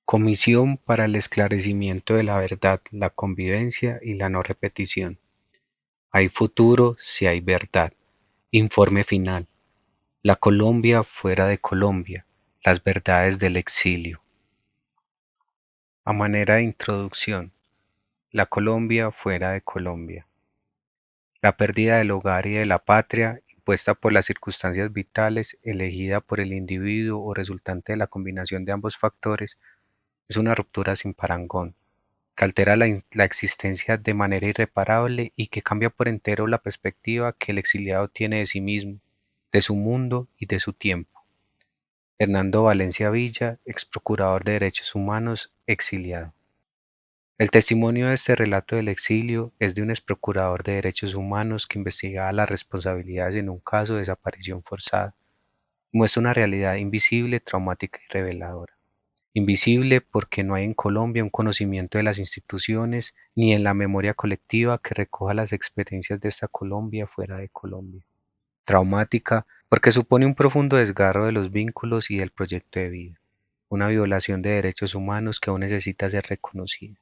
Comisión para el esclarecimiento de la verdad, la convivencia y la no repetición. Hay futuro si hay verdad. Informe final. La Colombia fuera de Colombia. Las verdades del exilio. A manera de introducción, la Colombia fuera de Colombia. La pérdida del hogar y de la patria, impuesta por las circunstancias vitales, elegida por el individuo o resultante de la combinación de ambos factores, es una ruptura sin parangón que altera la existencia de manera irreparable y que cambia por entero la perspectiva que el exiliado tiene de sí mismo, de su mundo y de su tiempo. Hernando Valencia Villa, ex procurador de Derechos Humanos, exiliado. El testimonio de este relato del exilio es de un ex procurador de Derechos Humanos que investigaba las responsabilidades en un caso de desaparición forzada. Muestra una realidad invisible, traumática y reveladora. Invisible porque no hay en Colombia un conocimiento de las instituciones ni en la memoria colectiva que recoja las experiencias de esta Colombia fuera de Colombia. Traumática porque supone un profundo desgarro de los vínculos y del proyecto de vida, una violación de derechos humanos que aún necesita ser reconocida.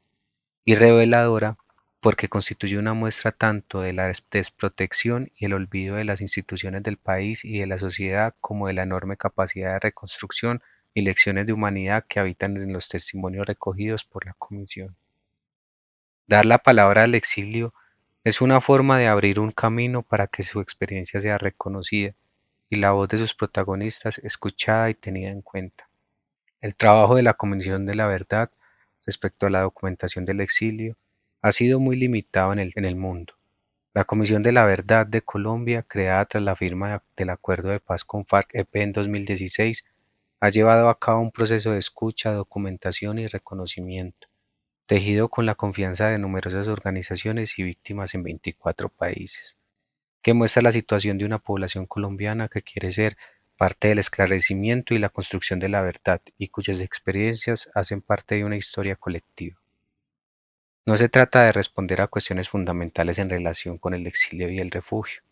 Y reveladora porque constituye una muestra tanto de la desprotección y el olvido de las instituciones del país y de la sociedad como de la enorme capacidad de reconstrucción y lecciones de humanidad que habitan en los testimonios recogidos por la Comisión. Dar la palabra al exilio es una forma de abrir un camino para que su experiencia sea reconocida y la voz de sus protagonistas escuchada y tenida en cuenta. El trabajo de la Comisión de la Verdad respecto a la documentación del exilio ha sido muy limitado en el mundo. La Comisión de la Verdad de Colombia, creada tras la firma del Acuerdo de Paz con FARC-EP en 2016, ha llevado a cabo un proceso de escucha, documentación y reconocimiento, tejido con la confianza de numerosas organizaciones y víctimas en 24 países, que muestra la situación de una población colombiana que quiere ser parte del esclarecimiento y la construcción de la verdad y cuyas experiencias hacen parte de una historia colectiva. No se trata de responder a cuestiones fundamentales en relación con el exilio y el refugio,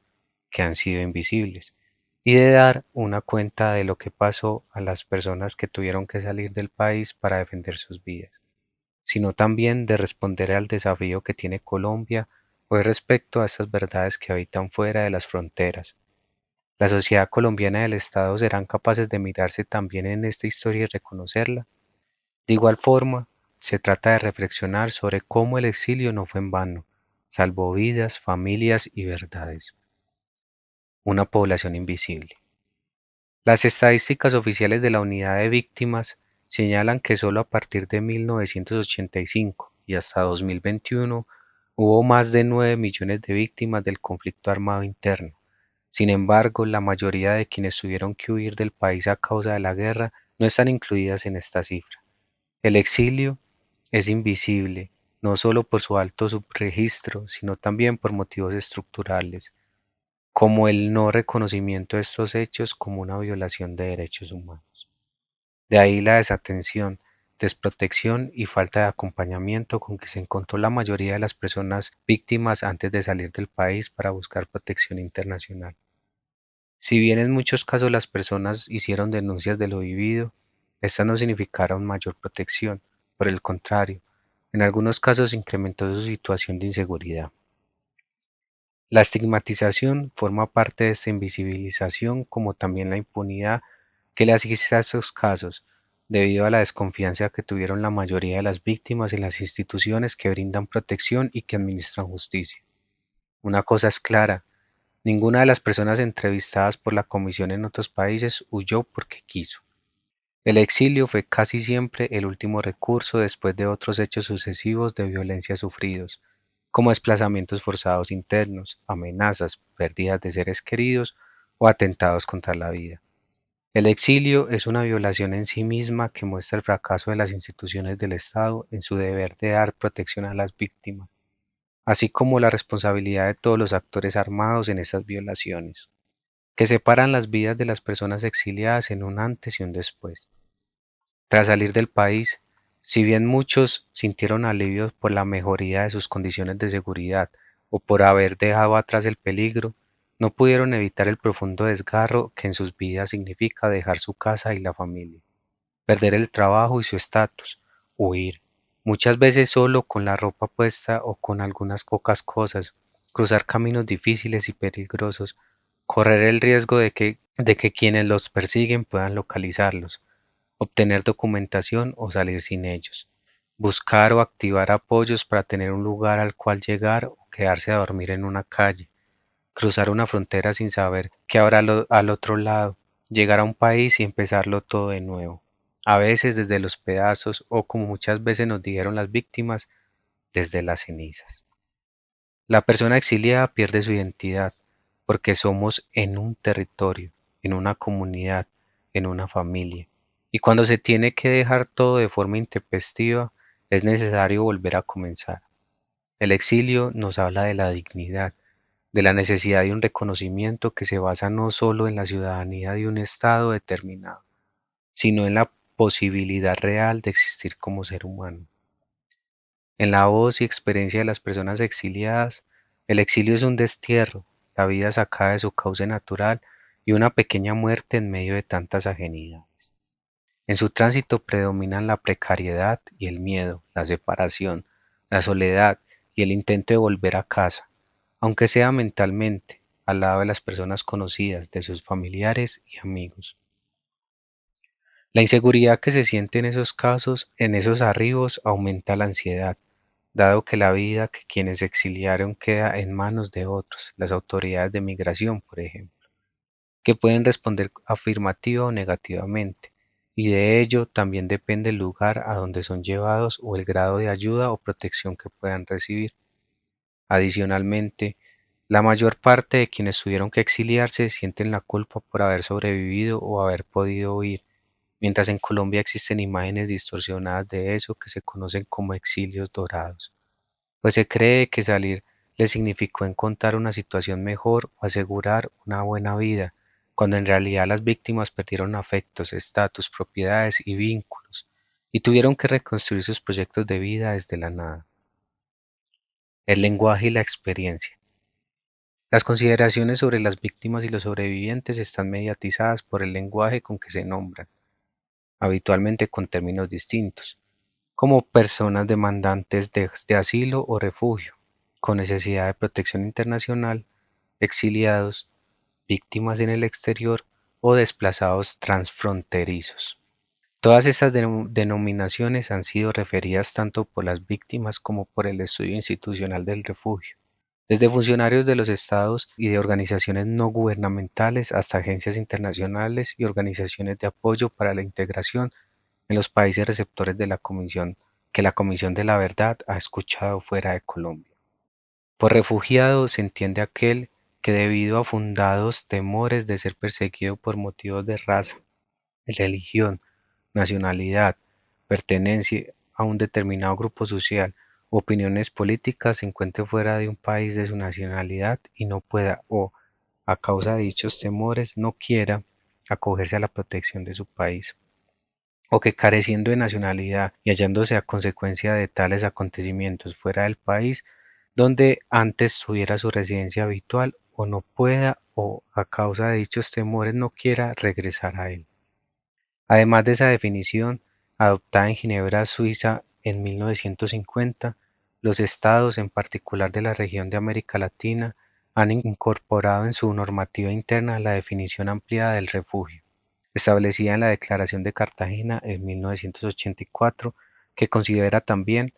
que han sido invisibles, y de dar una cuenta de lo que pasó a las personas que tuvieron que salir del país para defender sus vidas, sino también de responder al desafío que tiene Colombia hoy respecto a estas verdades que habitan fuera de las fronteras. ¿La sociedad colombiana y el Estado serán capaces de mirarse también en esta historia y reconocerla? De igual forma, se trata de reflexionar sobre cómo el exilio no fue en vano, salvó vidas, familias y verdades. Una población invisible. Las estadísticas oficiales de la Unidad de Víctimas señalan que solo a partir de 1985 y hasta 2021 hubo más de 9 millones de víctimas del conflicto armado interno. Sin embargo, la mayoría de quienes tuvieron que huir del país a causa de la guerra no están incluidas en esta cifra. El exilio es invisible, no solo por su alto subregistro, sino también por motivos estructurales, como el no reconocimiento de estos hechos como una violación de derechos humanos. De ahí la desatención, desprotección y falta de acompañamiento con que se encontró la mayoría de las personas víctimas antes de salir del país para buscar protección internacional. Si bien en muchos casos las personas hicieron denuncias de lo vivido, estas no significaron mayor protección, por el contrario, en algunos casos incrementó su situación de inseguridad. La estigmatización forma parte de esta invisibilización como también la impunidad que le asiste a estos casos, debido a la desconfianza que tuvieron la mayoría de las víctimas en las instituciones que brindan protección y que administran justicia. Una cosa es clara, ninguna de las personas entrevistadas por la comisión en otros países huyó porque quiso. El exilio fue casi siempre el último recurso después de otros hechos sucesivos de violencia sufridos, como desplazamientos forzados internos, amenazas, pérdidas de seres queridos o atentados contra la vida. El exilio es una violación en sí misma que muestra el fracaso de las instituciones del Estado en su deber de dar protección a las víctimas, así como la responsabilidad de todos los actores armados en esas violaciones, que separan las vidas de las personas exiliadas en un antes y un después. Tras salir del país, si bien muchos sintieron alivio por la mejoría de sus condiciones de seguridad o por haber dejado atrás el peligro, no pudieron evitar el profundo desgarro que en sus vidas significa dejar su casa y la familia, perder el trabajo y su estatus, huir, muchas veces solo con la ropa puesta o con algunas pocas cosas, cruzar caminos difíciles y peligrosos, correr el riesgo de que quienes los persiguen puedan localizarlos, obtener documentación o salir sin ellos, buscar o activar apoyos para tener un lugar al cual llegar o quedarse a dormir en una calle, cruzar una frontera sin saber qué habrá al otro lado, llegar a un país y empezarlo todo de nuevo, a veces desde los pedazos o como muchas veces nos dijeron las víctimas, desde las cenizas. La persona exiliada pierde su identidad porque somos en un territorio, en una comunidad, en una familia. Y cuando se tiene que dejar todo de forma intempestiva, es necesario volver a comenzar. El exilio nos habla de la dignidad, de la necesidad de un reconocimiento que se basa no solo en la ciudadanía de un Estado determinado, sino en la posibilidad real de existir como ser humano. En la voz y experiencia de las personas exiliadas, el exilio es un destierro, la vida sacada de su cauce natural y una pequeña muerte en medio de tantas ajenidades. En su tránsito predominan la precariedad y el miedo, la separación, la soledad y el intento de volver a casa, aunque sea mentalmente, al lado de las personas conocidas, de sus familiares y amigos. La inseguridad que se siente en esos casos, en esos arribos, aumenta la ansiedad, dado que la vida que quienes se exiliaron queda en manos de otros, las autoridades de migración, por ejemplo, que pueden responder afirmativa o negativamente, y de ello también depende el lugar a donde son llevados o el grado de ayuda o protección que puedan recibir. Adicionalmente, la mayor parte de quienes tuvieron que exiliarse sienten la culpa por haber sobrevivido o haber podido huir, mientras en Colombia existen imágenes distorsionadas de eso que se conocen como exilios dorados, pues se cree que salir les significó encontrar una situación mejor o asegurar una buena vida, cuando en realidad las víctimas perdieron afectos, estatus, propiedades y vínculos, y tuvieron que reconstruir sus proyectos de vida desde la nada. El lenguaje y la experiencia. Las consideraciones sobre las víctimas y los sobrevivientes están mediatizadas por el lenguaje con que se nombran, habitualmente con términos distintos, como personas demandantes de asilo o refugio, con necesidad de protección internacional, exiliados, víctimas en el exterior o desplazados transfronterizos. Todas estas denominaciones han sido referidas tanto por las víctimas como por el estudio institucional del refugio, desde funcionarios de los estados y de organizaciones no gubernamentales hasta agencias internacionales y organizaciones de apoyo para la integración en los países receptores de la Comisión que la Comisión de la Verdad ha escuchado fuera de Colombia. Por refugiado se entiende aquel que debido a fundados temores de ser perseguido por motivos de raza, religión, nacionalidad, pertenencia a un determinado grupo social u opiniones políticas se encuentre fuera de un país de su nacionalidad y no pueda o, a causa de dichos temores, no quiera acogerse a la protección de su país, o que careciendo de nacionalidad y hallándose a consecuencia de tales acontecimientos fuera del país donde antes tuviera su residencia habitual o no pueda o a causa de dichos temores no quiera regresar a él. Además de esa definición, adoptada en Ginebra, Suiza, en 1950, los estados, en particular de la región de América Latina, han incorporado en su normativa interna la definición ampliada del refugio, establecida en la Declaración de Cartagena en 1984, que considera también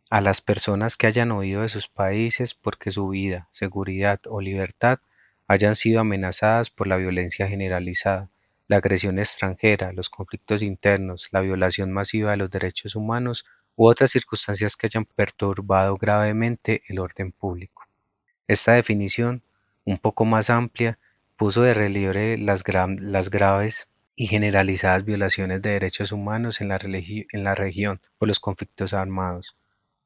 a las personas que hayan huido de sus países porque su vida, seguridad o libertad hayan sido amenazadas por la violencia generalizada, la agresión extranjera, los conflictos internos, la violación masiva de los derechos humanos u otras circunstancias que hayan perturbado gravemente el orden público. Esta definición, un poco más amplia, puso de relieve las graves y generalizadas violaciones de derechos humanos en la región por los conflictos armados,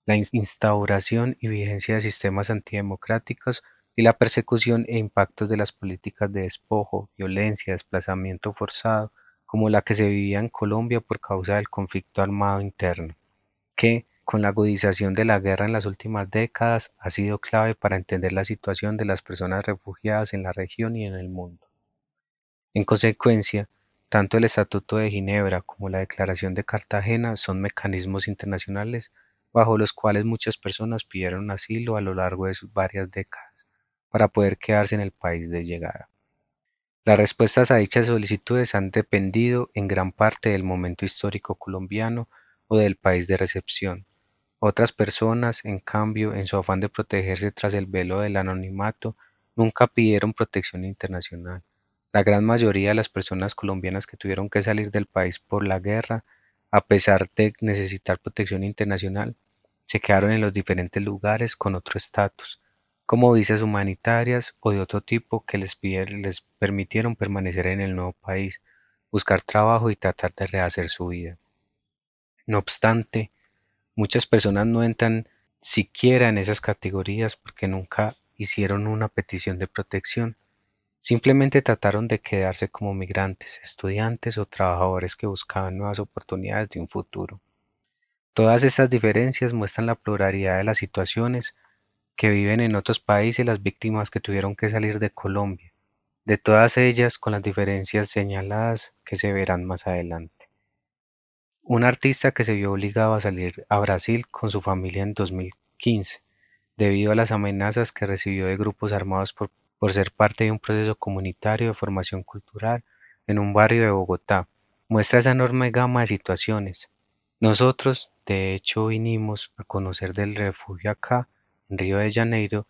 la instauración y vigencia de sistemas antidemocráticos y la persecución e impactos de las políticas de despojo, violencia, desplazamiento forzado, como la que se vivía en Colombia por causa del conflicto armado interno, que, con la agudización de la guerra en las últimas décadas, ha sido clave para entender la situación de las personas refugiadas en la región y en el mundo. En consecuencia, Tanto el Estatuto de Ginebra como la Declaración de Cartagena son mecanismos internacionales bajo los cuales muchas personas pidieron asilo a lo largo de sus varias décadas para poder quedarse en el país de llegada. Las respuestas a dichas solicitudes han dependido en gran parte del momento histórico colombiano o del país de recepción. Otras personas, en cambio, en su afán de protegerse tras el velo del anonimato, nunca pidieron protección internacional. La gran mayoría de las personas colombianas que tuvieron que salir del país por la guerra, a pesar de necesitar protección internacional, se quedaron en los diferentes lugares con otro estatus, como visas humanitarias o de otro tipo que les permitieron permanecer en el nuevo país, buscar trabajo y tratar de rehacer su vida. No obstante, muchas personas no entran siquiera en esas categorías porque nunca hicieron una petición de protección. Simplemente trataron de quedarse como migrantes, estudiantes o trabajadores que buscaban nuevas oportunidades de un futuro. Todas estas diferencias muestran la pluralidad de las situaciones que viven en otros países las víctimas que tuvieron que salir de Colombia, de todas ellas con las diferencias señaladas que se verán más adelante. Un artista que se vio obligado a salir a Brasil con su familia en 2015, debido a las amenazas que recibió de grupos armados por ser parte de un proceso comunitario de formación cultural en un barrio de Bogotá, muestra esa enorme gama de situaciones. Nosotros, de hecho, vinimos a conocer del refugio acá, en Río de Janeiro,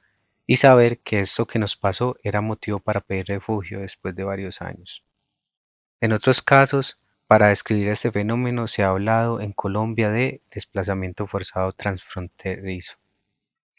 y saber que esto que nos pasó era motivo para pedir refugio después de varios años. En otros casos, para describir este fenómeno se ha hablado en Colombia de desplazamiento forzado transfronterizo.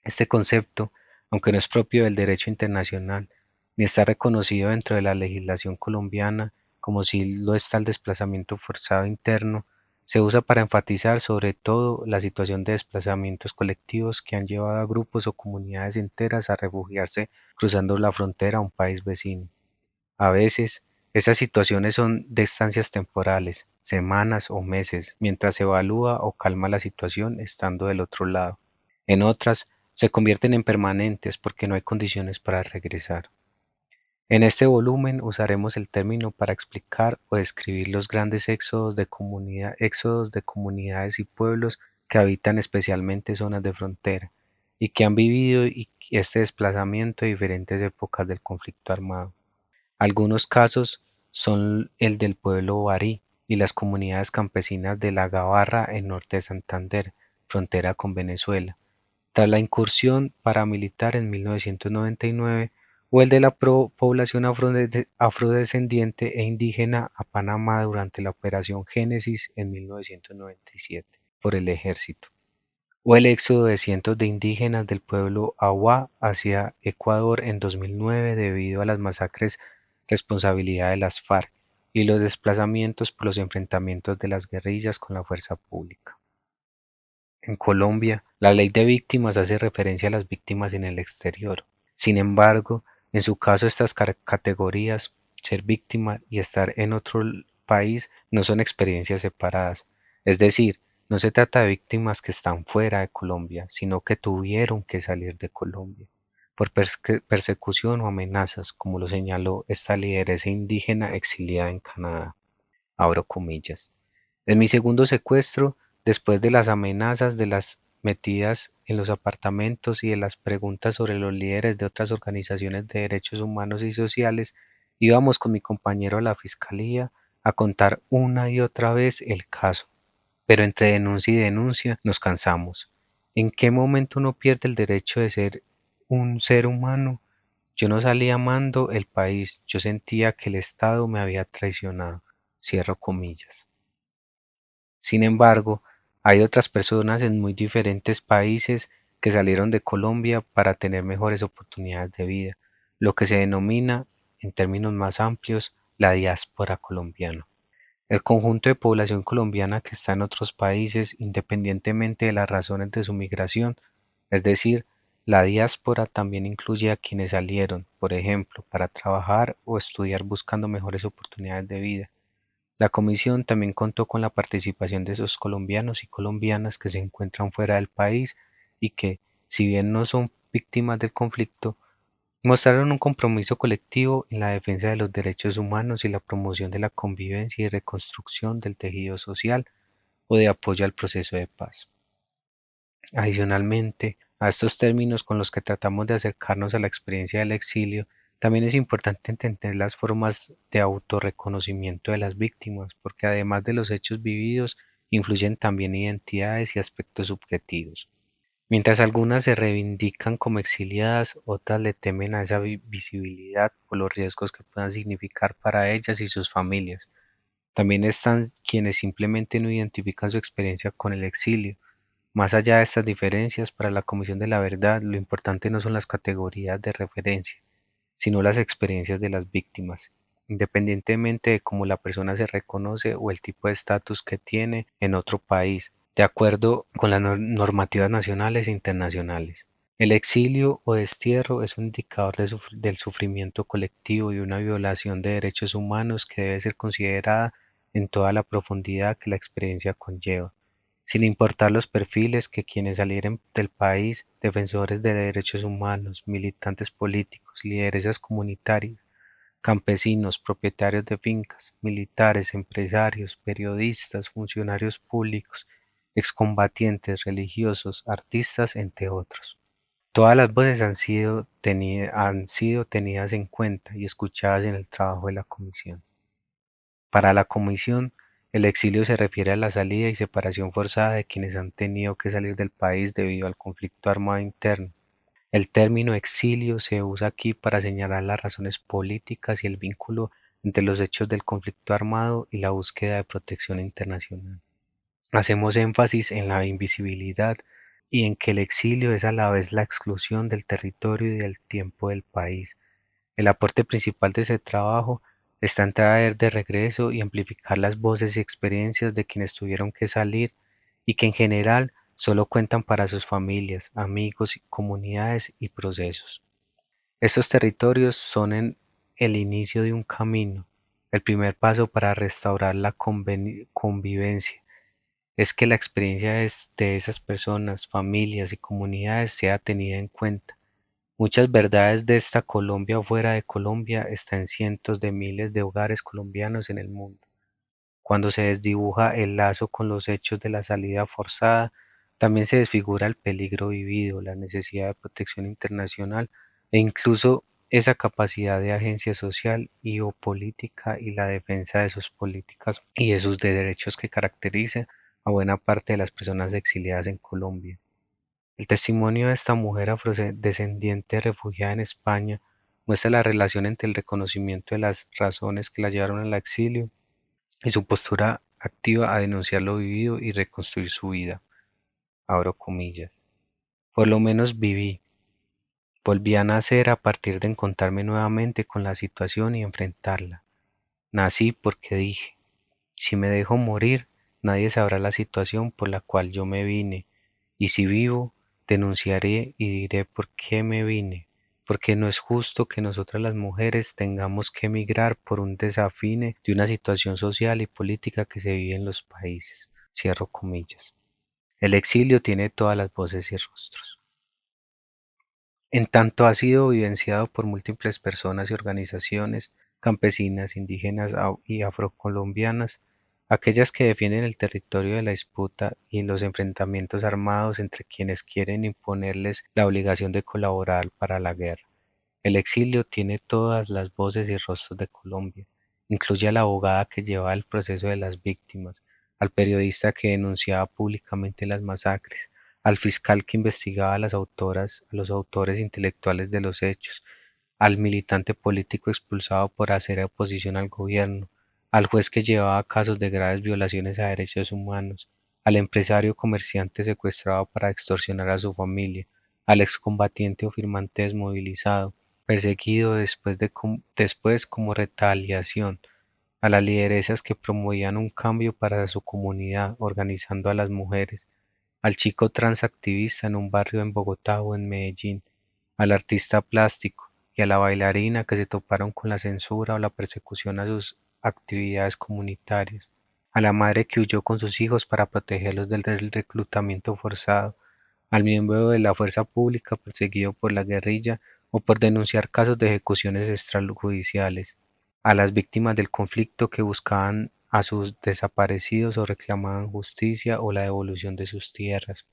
Este concepto, aunque no es propio del derecho internacional, ni está reconocido dentro de la legislación colombiana como si lo está el desplazamiento forzado interno, se usa para enfatizar sobre todo la situación de desplazamientos colectivos que han llevado a grupos o comunidades enteras a refugiarse cruzando la frontera a un país vecino. A veces, esas situaciones son de estancias temporales, semanas o meses, mientras se evalúa o calma la situación estando del otro lado. En otras, se convierten en permanentes porque no hay condiciones para regresar. En este volumen usaremos el término para explicar o describir los grandes éxodos de comunidades y pueblos que habitan especialmente zonas de frontera y que han vivido este desplazamiento en diferentes épocas del conflicto armado. Algunos casos son el del pueblo Barí y las comunidades campesinas de La Gabarra en norte de Santander, frontera con Venezuela, tras la incursión paramilitar en 1999, o el de la población afrodescendiente e indígena a Panamá durante la Operación Génesis en 1997 por el ejército, o el éxodo de cientos de indígenas del pueblo Awá hacia Ecuador en 2009 debido a las masacres responsabilidad de las FARC y los desplazamientos por los enfrentamientos de las guerrillas con la fuerza pública. En Colombia, la ley de víctimas hace referencia a las víctimas en el exterior. Sin embargo, en su caso estas categorías, ser víctima y estar en otro país, no son experiencias separadas. Es decir, no se trata de víctimas que están fuera de Colombia, sino que tuvieron que salir de Colombia por persecución o amenazas, como lo señaló esta lideresa indígena exiliada en Canadá. Abro comillas. En mi segundo secuestro, después de las amenazas, de las metidas en los apartamentos y de las preguntas sobre los líderes de otras organizaciones de derechos humanos y sociales, íbamos con mi compañero a la fiscalía a contar una y otra vez el caso. Pero entre denuncia y denuncia nos cansamos. ¿En qué momento uno pierde el derecho de ser un ser humano? Yo no salía amando el país, yo sentía que el Estado me había traicionado. Cierro comillas. Sin embargo, hay otras personas en muy diferentes países que salieron de Colombia para tener mejores oportunidades de vida, lo que se denomina, en términos más amplios, la diáspora colombiana. El conjunto de población colombiana que está en otros países independientemente de las razones de su migración, es decir, la diáspora también incluye a quienes salieron, por ejemplo, para trabajar o estudiar buscando mejores oportunidades de vida. La comisión también contó con la participación de esos colombianos y colombianas que se encuentran fuera del país y que, si bien no son víctimas del conflicto, Mostraron un compromiso colectivo en la defensa de los derechos humanos y la promoción de la convivencia y reconstrucción del tejido social o de apoyo al proceso de paz. Adicionalmente, a estos términos con los que tratamos de acercarnos a la experiencia del exilio, también es importante entender las formas de autorreconocimiento de las víctimas, porque además de los hechos vividos, influyen también identidades y aspectos subjetivos. Mientras algunas se reivindican como exiliadas, otras le temen a esa visibilidad por los riesgos que puedan significar para ellas y sus familias. También están quienes simplemente no identifican su experiencia con el exilio. Más allá de estas diferencias, para la Comisión de la Verdad, lo importante no son las categorías de referencia, sino las experiencias de las víctimas, independientemente de cómo la persona se reconoce o el tipo de estatus que tiene en otro país, de acuerdo con las normativas nacionales e internacionales. El exilio o destierro es un indicador del sufrimiento colectivo y una violación de derechos humanos que debe ser considerada en toda la profundidad que la experiencia conlleva, sin importar los perfiles que quienes salieren del país, defensores de derechos humanos, militantes políticos, lideresas comunitarias, campesinos, propietarios de fincas, militares, empresarios, periodistas, funcionarios públicos, excombatientes, religiosos, artistas, entre otros. Todas las voces han sido tenidas en cuenta y escuchadas en el trabajo de la Comisión. Para la Comisión, el exilio se refiere a la salida y separación forzada de quienes han tenido que salir del país debido al conflicto armado interno. El término exilio se usa aquí para señalar las razones políticas y el vínculo entre los hechos del conflicto armado y la búsqueda de protección internacional. Hacemos énfasis en la invisibilidad y en que el exilio es a la vez la exclusión del territorio y del tiempo del país. El aporte principal de ese trabajo está en traer de regreso y amplificar las voces y experiencias de quienes tuvieron que salir y que en general solo cuentan para sus familias, amigos, comunidades y procesos. Estos territorios son el inicio de un camino. El primer paso para restaurar la convivencia es que la experiencia de esas personas, familias y comunidades sea tenida en cuenta. Muchas verdades de esta Colombia o fuera de Colombia están en cientos de miles de hogares colombianos en el mundo. Cuando se desdibuja el lazo con los hechos de la salida forzada, también se desfigura el peligro vivido, la necesidad de protección internacional e incluso esa capacidad de agencia social y o política y la defensa de sus políticas y de sus derechos que caracteriza a buena parte de las personas exiliadas en Colombia. El testimonio de esta mujer afrodescendiente refugiada en España muestra la relación entre el reconocimiento de las razones que la llevaron al exilio y su postura activa a denunciar lo vivido y reconstruir su vida. Abro comillas. Por lo menos viví. Volví a nacer a partir de encontrarme nuevamente con la situación y enfrentarla. Nací porque dije, si me dejo morir, nadie sabrá la situación por la cual yo me vine, y si vivo, denunciaré y diré por qué me vine, porque no es justo que nosotras las mujeres tengamos que emigrar por un desafine de una situación social y política que se vive en los países. Cierro comillas. El exilio tiene todas las voces y rostros. En tanto ha sido vivenciado por múltiples personas y organizaciones campesinas, indígenas y afrocolombianas, aquellas que defienden el territorio de la disputa y los enfrentamientos armados entre quienes quieren imponerles la obligación de colaborar para la guerra. El exilio tiene todas las voces y rostros de Colombia. Incluye a la abogada que llevaba el proceso de las víctimas, al periodista que denunciaba públicamente las masacres, al fiscal que investigaba a a los autores intelectuales de los hechos, al militante político expulsado por hacer oposición al gobierno, al juez que llevaba casos de graves violaciones a derechos humanos, al empresario comerciante secuestrado para extorsionar a su familia, al excombatiente o firmante desmovilizado, perseguido después como retaliación, a las lideresas que promovían un cambio para su comunidad, organizando a las mujeres, al chico trans activista en un barrio en Bogotá o en Medellín, al artista plástico y a la bailarina que se toparon con la censura o la persecución a sus actividades comunitarias, a la madre que huyó con sus hijos para protegerlos del reclutamiento forzado, al miembro de la fuerza pública perseguido por la guerrilla o por denunciar casos de ejecuciones extrajudiciales, a las víctimas del conflicto que buscaban a sus desaparecidos o reclamaban justicia o la devolución de sus tierras,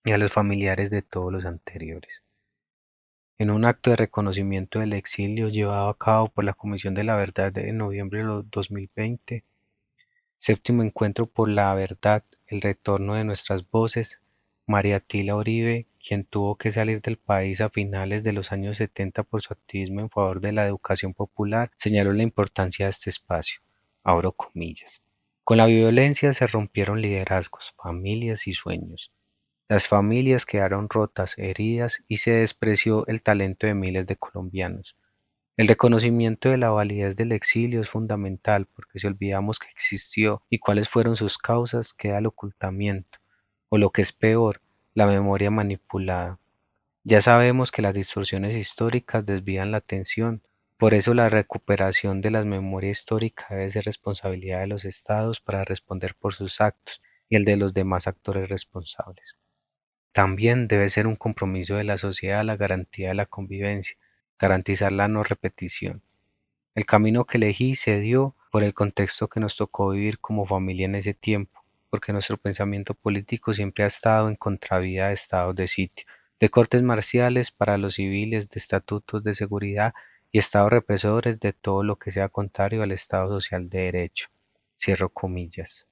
y a los familiares de todos los anteriores. En un acto de reconocimiento del exilio llevado a cabo por la Comisión de la Verdad de noviembre de 2020, Séptimo Encuentro por la Verdad, el retorno de nuestras voces, María Tila Uribe, quien tuvo que salir del país a finales de los años 70 por su activismo en favor de la educación popular, señaló la importancia de este espacio. Abro comillas. Con la violencia se rompieron liderazgos, familias y sueños. Las familias quedaron rotas, heridas y se despreció el talento de miles de colombianos. El reconocimiento de la validez del exilio es fundamental porque si olvidamos que existió y cuáles fueron sus causas, queda el ocultamiento, o lo que es peor, la memoria manipulada. Ya sabemos que las distorsiones históricas desvían la atención, por eso la recuperación de la memoria histórica debe ser responsabilidad de los estados para responder por sus actos y el de los demás actores responsables. También debe ser un compromiso de la sociedad la garantía de la convivencia, garantizar la no repetición. El camino que elegí se dio por el contexto que nos tocó vivir como familia en ese tiempo, porque nuestro pensamiento político siempre ha estado en contravía de estados de sitio, de cortes marciales para los civiles, de estatutos de seguridad y estados represores de todo lo que sea contrario al Estado social de derecho. Cierro comillas.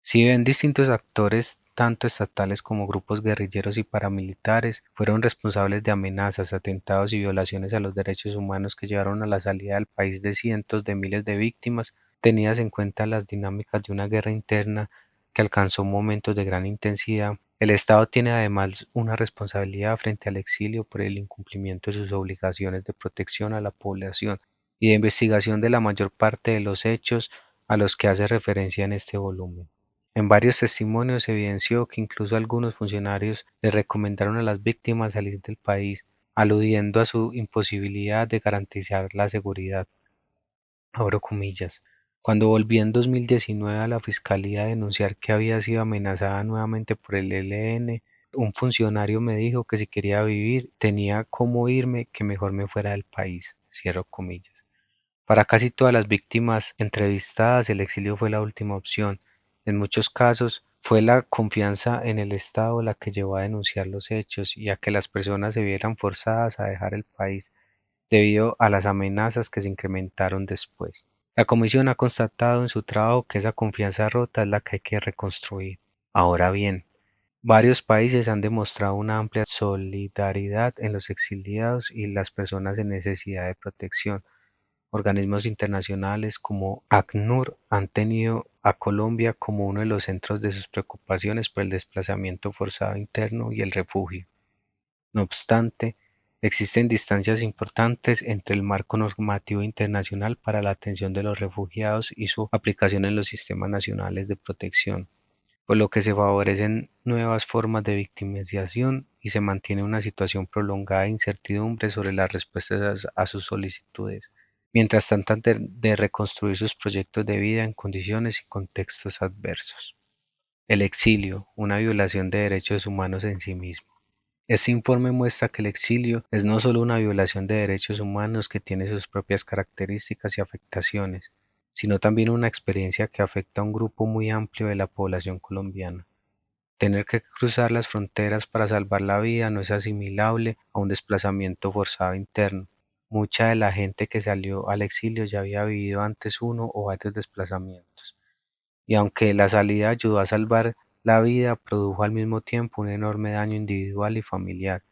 Si bien distintos actores, tanto estatales como grupos guerrilleros y paramilitares, fueron responsables de amenazas, atentados y violaciones a los derechos humanos que llevaron a la salida del país de cientos de miles de víctimas, tenidas en cuenta las dinámicas de una guerra interna que alcanzó momentos de gran intensidad, el Estado tiene además una responsabilidad frente al exilio por el incumplimiento de sus obligaciones de protección a la población y de investigación de la mayor parte de los hechos a los que hace referencia en este volumen. En varios testimonios se evidenció que incluso algunos funcionarios le recomendaron a las víctimas salir del país, aludiendo a su imposibilidad de garantizar la seguridad. Abro comillas. Cuando volví en 2019 a la fiscalía a denunciar que había sido amenazada nuevamente por el ELN, un funcionario me dijo que si quería vivir tenía cómo irme, que mejor me fuera del país. Cierro comillas. Para casi todas las víctimas entrevistadas, el exilio fue la última opción. En muchos casos, fue la confianza en el Estado la que llevó a denunciar los hechos y a que las personas se vieran forzadas a dejar el país debido a las amenazas que se incrementaron después. La Comisión ha constatado en su trabajo que esa confianza rota es la que hay que reconstruir. Ahora bien, varios países han demostrado una amplia solidaridad en los exiliados y las personas en necesidad de protección. Organismos internacionales como ACNUR han tenido a Colombia como uno de los centros de sus preocupaciones por el desplazamiento forzado interno y el refugio. No obstante, existen distancias importantes entre el marco normativo internacional para la atención de los refugiados y su aplicación en los sistemas nacionales de protección, por lo que se favorecen nuevas formas de victimización y se mantiene una situación prolongada de incertidumbre sobre las respuestas a sus solicitudes, mientras tratan de reconstruir sus proyectos de vida en condiciones y contextos adversos. El exilio, una violación de derechos humanos en sí mismo. Este informe muestra que el exilio es no solo una violación de derechos humanos que tiene sus propias características y afectaciones, sino también una experiencia que afecta a un grupo muy amplio de la población colombiana. Tener que cruzar las fronteras para salvar la vida no es asimilable a un desplazamiento forzado interno. Mucha de la gente que salió al exilio ya había vivido antes uno o varios desplazamientos. Y aunque la salida ayudó a salvar la vida, produjo al mismo tiempo un enorme daño individual y familiar,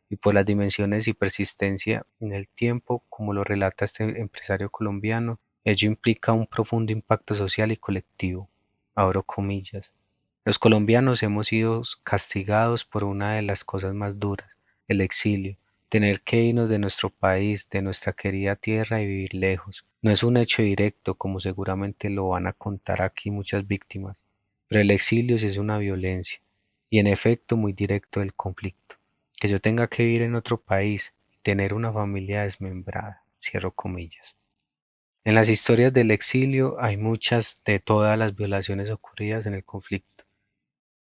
y por las dimensiones y persistencia en el tiempo, como lo relata este empresario colombiano, ello implica un profundo impacto social y colectivo. Abro comillas. Los colombianos hemos sido castigados por una de las cosas más duras, el exilio. Tener que irnos de nuestro país, de nuestra querida tierra y vivir lejos. No es un hecho directo, como seguramente lo van a contar aquí muchas víctimas, pero el exilio sí es una violencia, y en efecto muy directo del conflicto. Que yo tenga que vivir en otro país y tener una familia desmembrada. Cierro comillas. En las historias del exilio hay muchas de todas las violaciones ocurridas en el conflicto.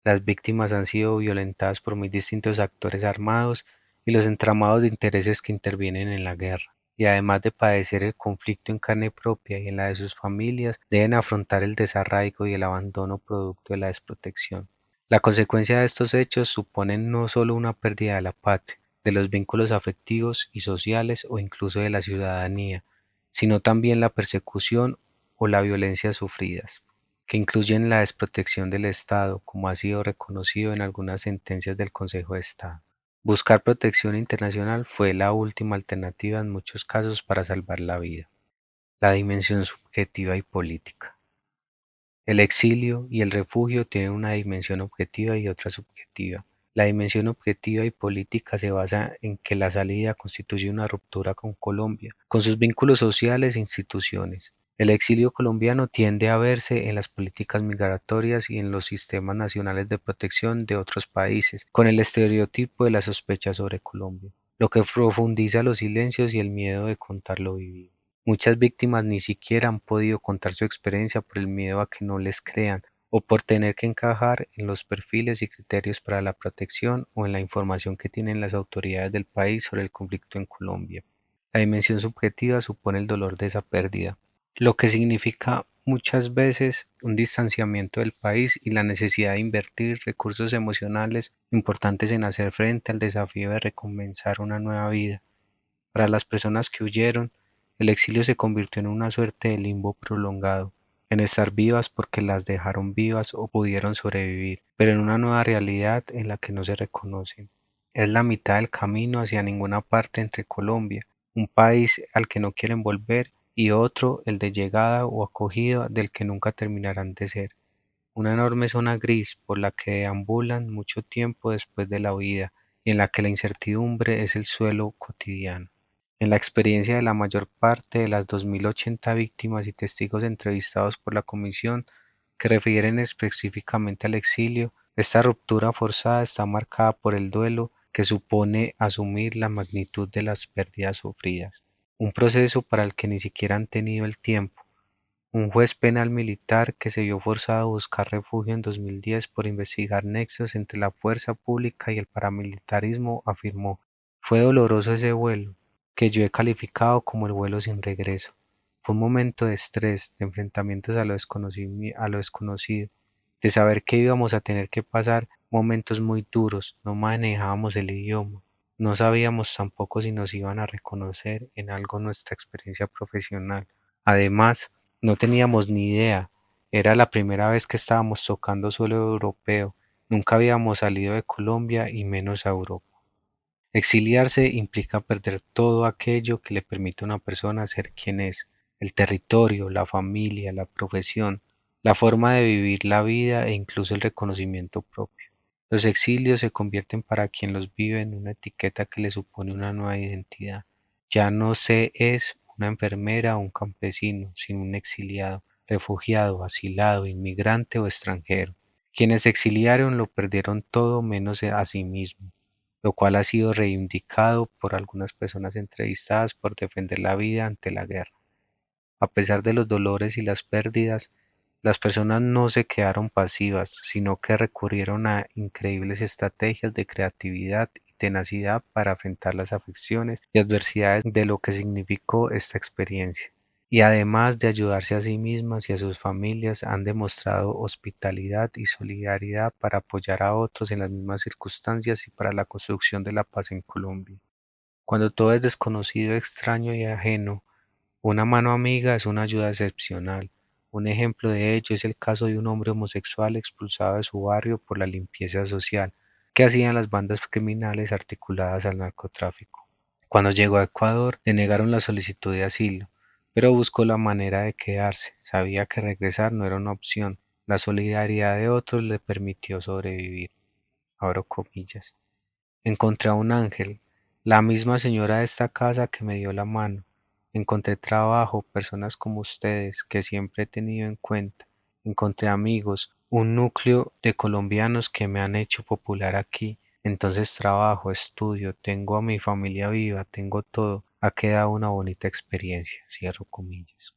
Las víctimas han sido violentadas por muy distintos actores armados y los entramados de intereses que intervienen en la guerra, y además de padecer el conflicto en carne propia y en la de sus familias, deben afrontar el desarraigo y el abandono producto de la desprotección. La consecuencia de estos hechos suponen no solo una pérdida de la patria, de los vínculos afectivos y sociales o incluso de la ciudadanía, sino también la persecución o la violencia sufridas, que incluyen la desprotección del Estado, como ha sido reconocido en algunas sentencias del Consejo de Estado. Buscar protección internacional fue la última alternativa en muchos casos para salvar la vida. La dimensión subjetiva y política. El exilio y el refugio tienen una dimensión objetiva y otra subjetiva. La dimensión objetiva y política se basa en que la salida constituye una ruptura con Colombia, con sus vínculos sociales e instituciones. El exilio colombiano tiende a verse en las políticas migratorias y en los sistemas nacionales de protección de otros países, con el estereotipo de la sospecha sobre Colombia, lo que profundiza los silencios y el miedo de contar lo vivido. Muchas víctimas ni siquiera han podido contar su experiencia por el miedo a que no les crean o por tener que encajar en los perfiles y criterios para la protección o en la información que tienen las autoridades del país sobre el conflicto en Colombia. La dimensión subjetiva supone el dolor de esa pérdida, lo que significa muchas veces un distanciamiento del país y la necesidad de invertir recursos emocionales importantes en hacer frente al desafío de recomenzar una nueva vida. Para las personas que huyeron, el exilio se convirtió en una suerte de limbo prolongado, en estar vivas porque las dejaron vivas o pudieron sobrevivir, pero en una nueva realidad en la que no se reconocen. Es la mitad del camino hacia ninguna parte entre Colombia, un país al que no quieren volver, y otro, el de llegada o acogida del que nunca terminarán de ser. Una enorme zona gris por la que deambulan mucho tiempo después de la huida, y en la que la incertidumbre es el suelo cotidiano. En la experiencia de la mayor parte de las 2080 víctimas y testigos entrevistados por la Comisión, que refieren específicamente al exilio, esta ruptura forzada está marcada por el duelo que supone asumir la magnitud de las pérdidas sufridas, un proceso para el que ni siquiera han tenido el tiempo. Un juez penal militar que se vio forzado a buscar refugio en 2010 por investigar nexos entre la fuerza pública y el paramilitarismo afirmó: "Fue doloroso ese vuelo, que yo he calificado como el vuelo sin regreso. Fue un momento de estrés, de enfrentamientos a lo desconocido, de saber que íbamos a tener que pasar momentos muy duros, no manejábamos el idioma, no sabíamos tampoco si nos iban a reconocer en algo nuestra experiencia profesional. Además, no teníamos ni idea, era la primera vez que estábamos tocando suelo europeo, nunca habíamos salido de Colombia y menos a Europa". Exiliarse implica perder todo aquello que le permite a una persona ser quien es: el territorio, la familia, la profesión, la forma de vivir la vida e incluso el reconocimiento propio. Los exilios se convierten para quien los vive en una etiqueta que le supone una nueva identidad. Ya no se es una enfermera o un campesino, sino un exiliado, refugiado, asilado, inmigrante o extranjero. Quienes se exiliaron lo perdieron todo menos a sí mismos, lo cual ha sido reivindicado por algunas personas entrevistadas por defender la vida ante la guerra. A pesar de los dolores y las pérdidas, las personas no se quedaron pasivas, sino que recurrieron a increíbles estrategias de creatividad y tenacidad para enfrentar las aflicciones y adversidades de lo que significó esta experiencia. Y además de ayudarse a sí mismas y a sus familias, han demostrado hospitalidad y solidaridad para apoyar a otros en las mismas circunstancias y para la construcción de la paz en Colombia. Cuando todo es desconocido, extraño y ajeno, una mano amiga es una ayuda excepcional. Un ejemplo de ello es el caso de un hombre homosexual expulsado de su barrio por la limpieza social que hacían las bandas criminales articuladas al narcotráfico. Cuando llegó a Ecuador, le negaron la solicitud de asilo, pero buscó la manera de quedarse. Sabía que regresar no era una opción. La solidaridad de otros le permitió sobrevivir. Abro comillas. Encontré a un ángel, la misma señora de esta casa que me dio la mano. Encontré trabajo, personas como ustedes, que siempre he tenido en cuenta. Encontré amigos, un núcleo de colombianos que me han hecho popular aquí. Entonces trabajo, estudio, tengo a mi familia viva, tengo todo. Ha quedado una bonita experiencia. Cierro comillas.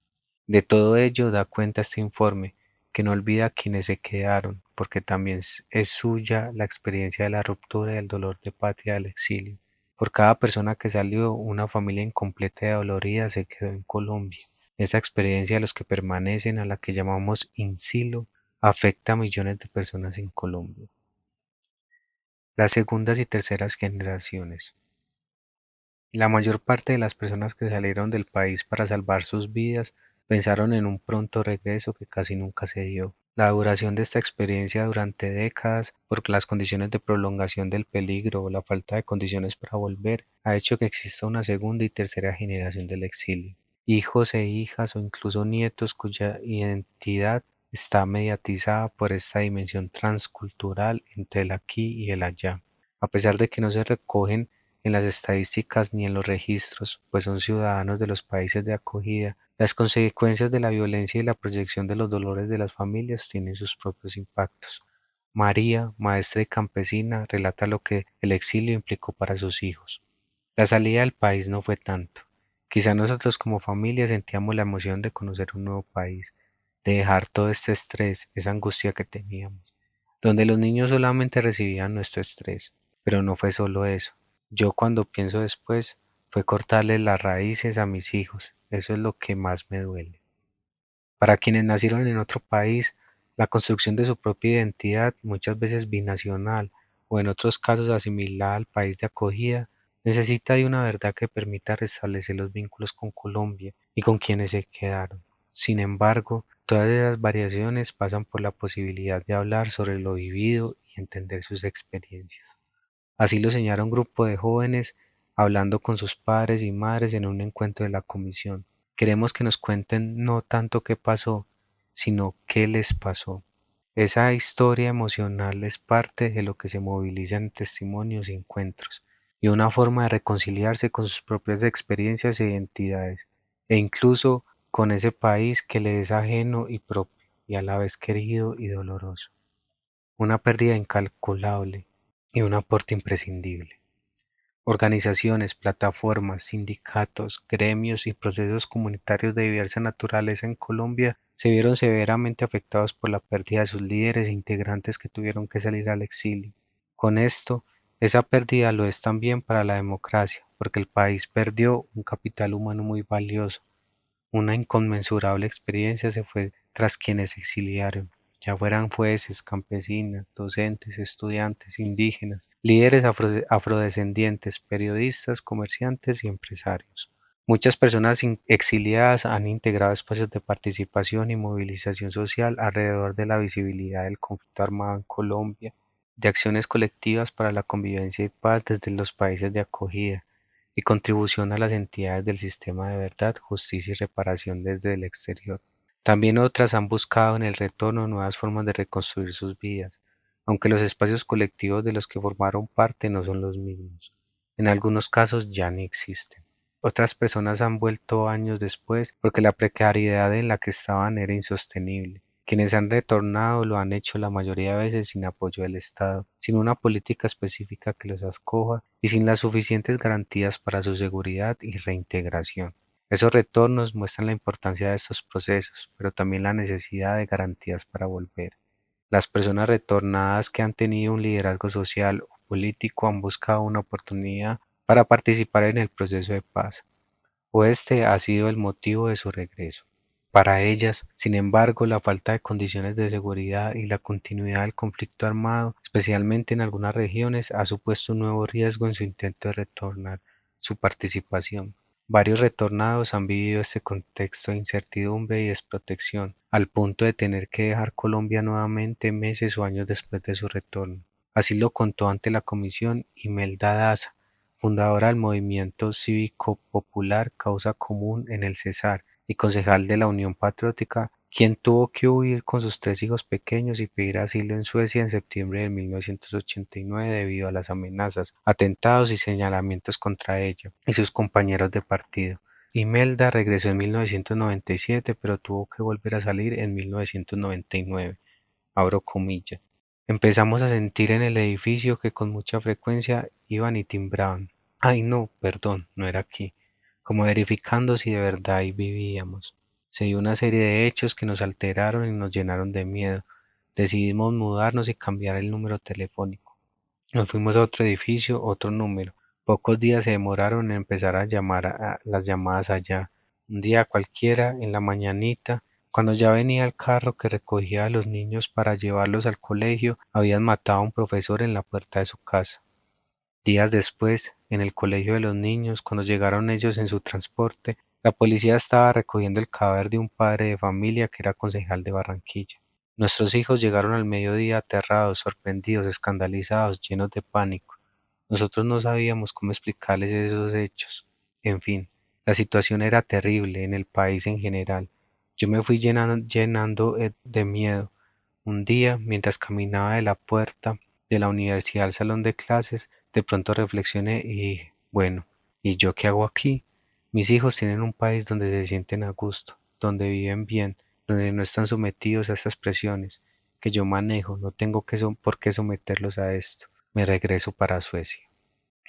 De todo ello da cuenta este informe, que no olvida a quienes se quedaron, porque también es suya la experiencia de la ruptura y el dolor de patria del exilio. Por cada persona que salió, una familia incompleta y dolorida se quedó en Colombia. Esa experiencia de los que permanecen, a la que llamamos insilo, afecta a millones de personas en Colombia. Las segundas y terceras generaciones. La mayor parte de las personas que salieron del país para salvar sus vidas pensaron en un pronto regreso que casi nunca se dio. La duración de esta experiencia durante décadas, por las condiciones de prolongación del peligro o la falta de condiciones para volver, ha hecho que exista una segunda y tercera generación del exilio. Hijos e hijas o incluso nietos cuya identidad está mediatizada por esta dimensión transcultural entre el aquí y el allá. A pesar de que no se recogen en las estadísticas ni en los registros, pues son ciudadanos de los países de acogida, las consecuencias de la violencia y la proyección de los dolores de las familias tienen sus propios impactos. María, maestra y campesina, relata lo que el exilio implicó para sus hijos. La salida del país no fue tanto. Quizá nosotros como familia sentíamos la emoción de conocer un nuevo país, de dejar todo este estrés, esa angustia que teníamos, donde los niños solamente recibían nuestro estrés. Pero no fue solo eso. Yo cuando pienso después, fue cortarle las raíces a mis hijos. Eso es lo que más me duele. Para quienes nacieron en otro país, la construcción de su propia identidad, muchas veces binacional o en otros casos asimilada al país de acogida, necesita de una verdad que permita restablecer los vínculos con Colombia y con quienes se quedaron. Sin embargo, todas esas variaciones pasan por la posibilidad de hablar sobre lo vivido y entender sus experiencias. Así lo señala un grupo de jóvenes hablando con sus padres y madres en un encuentro de la comisión. Queremos que nos cuenten no tanto qué pasó, sino qué les pasó. Esa historia emocional es parte de lo que se moviliza en testimonios y encuentros, y una forma de reconciliarse con sus propias experiencias e identidades, e incluso con ese país que le es ajeno y propio, y a la vez querido y doloroso. Una pérdida incalculable y un aporte imprescindible. Organizaciones, plataformas, sindicatos, gremios y procesos comunitarios de diversa naturaleza en Colombia se vieron severamente afectados por la pérdida de sus líderes e integrantes que tuvieron que salir al exilio. Con esto, esa pérdida lo es también para la democracia, porque el país perdió un capital humano muy valioso. Una inconmensurable experiencia se fue tras quienes se exiliaron, ya fueran jueces, campesinas, docentes, estudiantes, indígenas, líderes afrodescendientes, periodistas, comerciantes y empresarios. Muchas personas exiliadas han integrado espacios de participación y movilización social alrededor de la visibilidad del conflicto armado en Colombia, de acciones colectivas para la convivencia y paz desde los países de acogida, y contribución a las entidades del sistema de verdad, justicia y reparación desde el exterior. También otras han buscado en el retorno nuevas formas de reconstruir sus vidas, aunque los espacios colectivos de los que formaron parte no son los mismos. En algunos casos ya ni existen. Otras personas han vuelto años después porque la precariedad en la que estaban era insostenible. Quienes han retornado lo han hecho la mayoría de veces sin apoyo del Estado, sin una política específica que los acoja y sin las suficientes garantías para su seguridad y reintegración. Esos retornos muestran la importancia de estos procesos, pero también la necesidad de garantías para volver. Las personas retornadas que han tenido un liderazgo social o político han buscado una oportunidad para participar en el proceso de paz, o este ha sido el motivo de su regreso. Para ellas, sin embargo, la falta de condiciones de seguridad y la continuidad del conflicto armado, especialmente en algunas regiones, ha supuesto un nuevo riesgo en su intento de retornar su participación. Varios retornados han vivido este contexto de incertidumbre y desprotección, al punto de tener que dejar Colombia nuevamente meses o años después de su retorno. Así lo contó ante la comisión Imelda Daza, fundadora del movimiento cívico popular Causa Común en el Cesar y concejal de la Unión Patriótica, quien tuvo que huir con sus tres hijos pequeños y pedir asilo en Suecia en septiembre de 1989 debido a las amenazas, atentados y señalamientos contra ella y sus compañeros de partido. Imelda regresó en 1997, pero tuvo que volver a salir en 1999. Abro comillas. Empezamos a sentir en el edificio que con mucha frecuencia iban y timbraban. Ay, no, perdón, no era aquí. Como verificando si de verdad ahí vivíamos. Se dio una serie de hechos que nos alteraron y nos llenaron de miedo. Decidimos mudarnos y cambiar el número telefónico. Nos fuimos a otro edificio, otro número, Pocos días se demoraron en empezar a llamar a las llamadas allá. Un día cualquiera, en la mañanita, cuando ya venía el carro que recogía a los niños para llevarlos al colegio, habían matado a un profesor en la puerta de su casa. Días después, en el colegio de los niños, cuando llegaron ellos en su transporte, la policía estaba recogiendo el cadáver de un padre de familia que era concejal de Barranquilla. Nuestros hijos llegaron al mediodía aterrados, sorprendidos, escandalizados, llenos de pánico. Nosotros no sabíamos cómo explicarles esos hechos. En fin, la situación era terrible en el país en general. Yo me fui llenando de miedo. Un día, mientras caminaba de la puerta de la universidad al salón de clases, de pronto reflexioné y dije, bueno, ¿y yo qué hago aquí? Mis hijos tienen un país donde se sienten a gusto, donde viven bien, donde no están sometidos a estas presiones que yo manejo, no tengo por qué someterlos a esto. Me regreso para Suecia.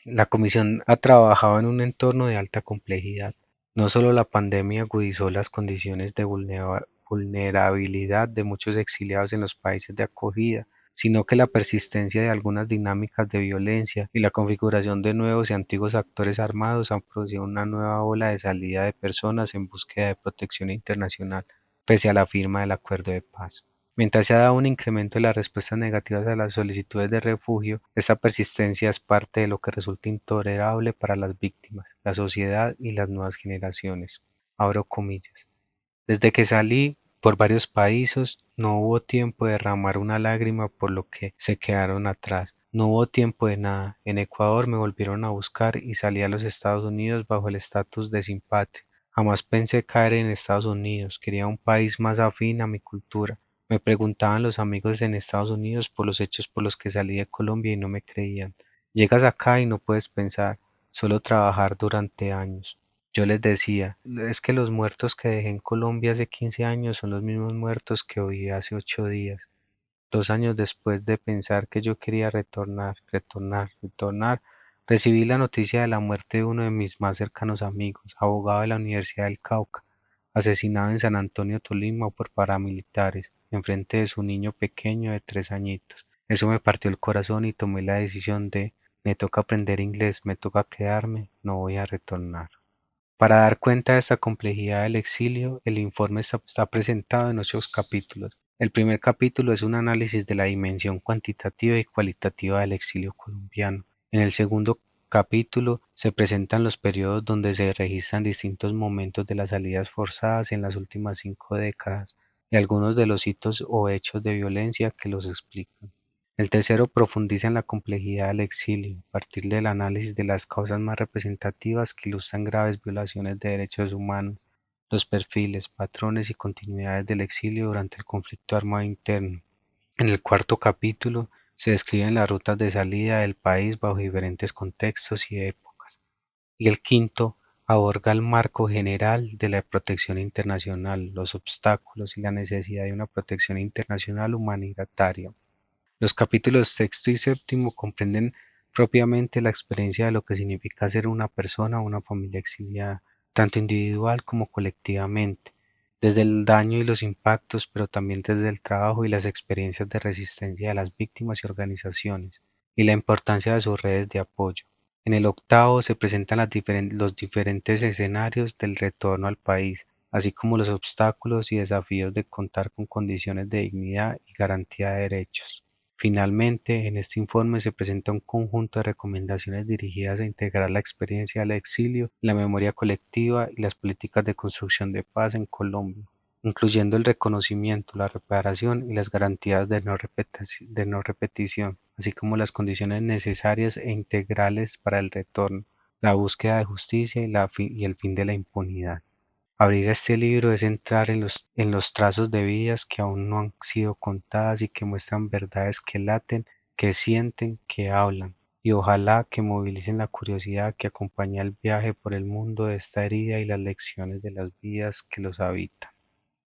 La Comisión ha trabajado en un entorno de alta complejidad. No solo la pandemia agudizó las condiciones de vulnerabilidad de muchos exiliados en los países de acogida, sino que la persistencia de algunas dinámicas de violencia y la configuración de nuevos y antiguos actores armados han producido una nueva ola de salida de personas en búsqueda de protección internacional, pese a la firma del acuerdo de paz. Mientras se ha dado un incremento de las respuestas negativas a las solicitudes de refugio, esta persistencia es parte de lo que resulta intolerable para las víctimas, la sociedad y las nuevas generaciones. Abro comillas. Desde que salí por varios países, no hubo tiempo de derramar una lágrima por lo que se quedaron atrás. No hubo tiempo de nada. En Ecuador me volvieron a buscar y salí a los Estados Unidos bajo el estatus de sin patria. Jamás pensé caer en Estados Unidos. Quería un país más afín a mi cultura. Me preguntaban los amigos en Estados Unidos por los hechos por los que salí de Colombia y no me creían. Llegas acá y no puedes pensar, solo trabajar durante años. Yo les decía, es que los muertos que dejé en Colombia hace 15 años son los mismos muertos que oí hace 8 días. 2 años después de pensar que yo quería retornar, recibí la noticia de la muerte de uno de mis más cercanos amigos, abogado de la Universidad del Cauca, asesinado en San Antonio, Tolima por paramilitares, enfrente de su niño pequeño de 3 añitos. Eso me partió el corazón y tomé la decisión de, me toca aprender inglés, me toca quedarme, no voy a retornar. Para dar cuenta de esta complejidad del exilio, el informe está presentado en 8 capítulos. El primer capítulo es un análisis de la dimensión cuantitativa y cualitativa del exilio colombiano. En el segundo capítulo se presentan los periodos donde se registran distintos momentos de las salidas forzadas en las últimas 5 décadas y algunos de los hitos o hechos de violencia que los explican. El tercero profundiza en la complejidad del exilio, a partir del análisis de las causas más representativas que ilustran graves violaciones de derechos humanos, los perfiles, patrones y continuidades del exilio durante el conflicto armado interno. En el cuarto capítulo se describen las rutas de salida del país bajo diferentes contextos y épocas. Y el quinto aborda el marco general de la protección internacional, los obstáculos y la necesidad de una protección internacional humanitaria. Los capítulos sexto y séptimo comprenden propiamente la experiencia de lo que significa ser una persona o una familia exiliada, tanto individual como colectivamente, desde el daño y los impactos, pero también desde el trabajo y las experiencias de resistencia de las víctimas y organizaciones, y la importancia de sus redes de apoyo. En el octavo se presentan los diferentes escenarios del retorno al país, así como los obstáculos y desafíos de contar con condiciones de dignidad y garantía de derechos. Finalmente, en este informe se presenta un conjunto de recomendaciones dirigidas a integrar la experiencia del exilio, la memoria colectiva y las políticas de construcción de paz en Colombia, incluyendo el reconocimiento, la reparación y las garantías de no repetición, así como las condiciones necesarias e integrales para el retorno, la búsqueda de justicia y el fin de la impunidad. Abrir este libro es entrar en los trazos de vidas que aún no han sido contadas y que muestran verdades que laten, que sienten, que hablan, y ojalá que movilicen la curiosidad que acompaña el viaje por el mundo de esta herida y las lecciones de las vidas que los habitan.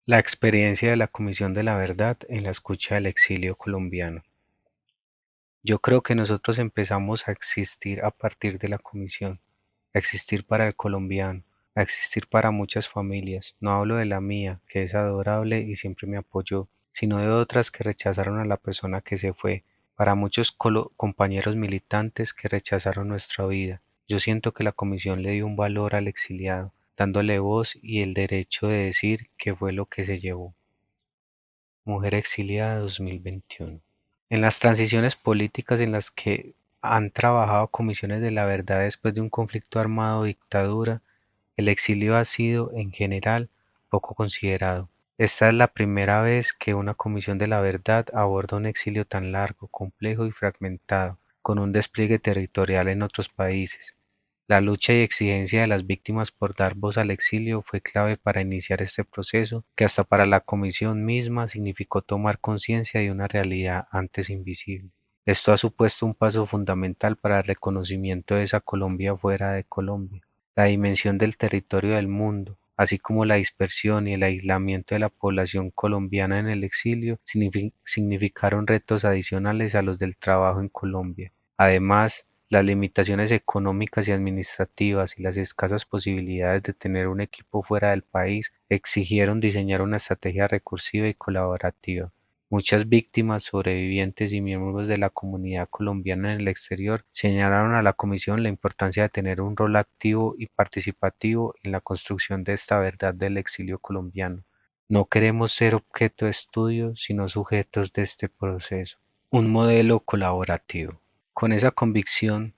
La experiencia de la Comisión de la Verdad en la escucha del exilio colombiano. Yo creo que nosotros empezamos a existir a partir de la Comisión, a existir para el colombiano, a existir para muchas familias. No hablo de la mía, que es adorable y siempre me apoyó, sino de otras que rechazaron a la persona que se fue, para muchos compañeros militantes que rechazaron nuestra vida, Yo siento que la comisión le dio un valor al exiliado, dándole voz y el derecho de decir qué fue lo que se llevó. Mujer exiliada 2021. En las transiciones políticas en las que han trabajado comisiones de la verdad después de un conflicto armado o dictadura, el exilio ha sido, en general, poco considerado. Esta es la primera vez que una comisión de la verdad aborda un exilio tan largo, complejo y fragmentado, con un despliegue territorial en otros países. La lucha y exigencia de las víctimas por dar voz al exilio fue clave para iniciar este proceso, que hasta para la Comisión misma significó tomar conciencia de una realidad antes invisible. Esto ha supuesto un paso fundamental para el reconocimiento de esa Colombia fuera de Colombia. La dimensión del territorio del mundo, así como la dispersión y el aislamiento de la población colombiana en el exilio, significaron retos adicionales a los del trabajo en Colombia. Además, las limitaciones económicas y administrativas y las escasas posibilidades de tener un equipo fuera del país exigieron diseñar una estrategia recursiva y colaborativa. Muchas víctimas, sobrevivientes y miembros de la comunidad colombiana en el exterior señalaron a la Comisión la importancia de tener un rol activo y participativo en la construcción de esta verdad del exilio colombiano. No queremos ser objeto de estudio, sino sujetos de este proceso. Un modelo colaborativo. Con esa convicción,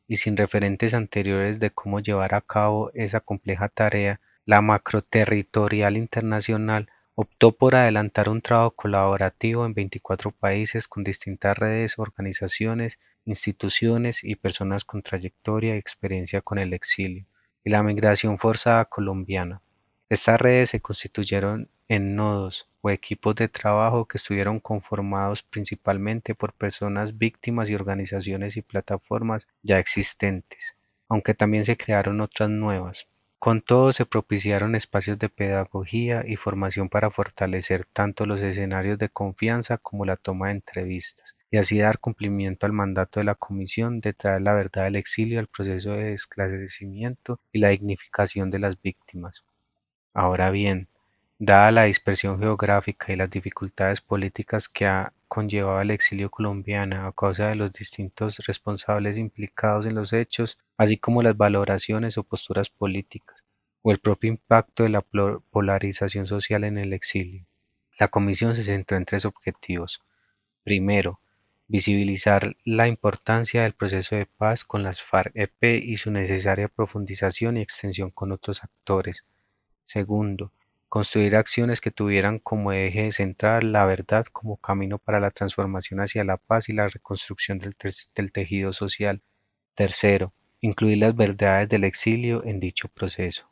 y sin referentes anteriores de cómo llevar a cabo esa compleja tarea, la Macroterritorial Internacional optó por adelantar un trabajo colaborativo en 24 países con distintas redes, organizaciones, instituciones y personas con trayectoria y experiencia con el exilio y la migración forzada colombiana. Estas redes se constituyeron en nodos o equipos de trabajo que estuvieron conformados principalmente por personas víctimas y organizaciones y plataformas ya existentes, aunque también se crearon otras nuevas. Con todo se propiciaron espacios de pedagogía y formación para fortalecer tanto los escenarios de confianza como la toma de entrevistas, y así dar cumplimiento al mandato de la Comisión de traer la verdad del exilio al proceso de esclarecimiento y la dignificación de las víctimas. Ahora bien, dada la dispersión geográfica y las dificultades políticas que ha conllevado el exilio colombiano a causa de los distintos responsables implicados en los hechos, así como las valoraciones o posturas políticas, o el propio impacto de la polarización social en el exilio, la Comisión se centró en tres objetivos. Primero, visibilizar la importancia del proceso de paz con las FARC-EP y su necesaria profundización y extensión con otros actores. Segundo, construir acciones que tuvieran como eje central la verdad como camino para la transformación hacia la paz y la reconstrucción del tejido social. Tercero, incluir las verdades del exilio en dicho proceso.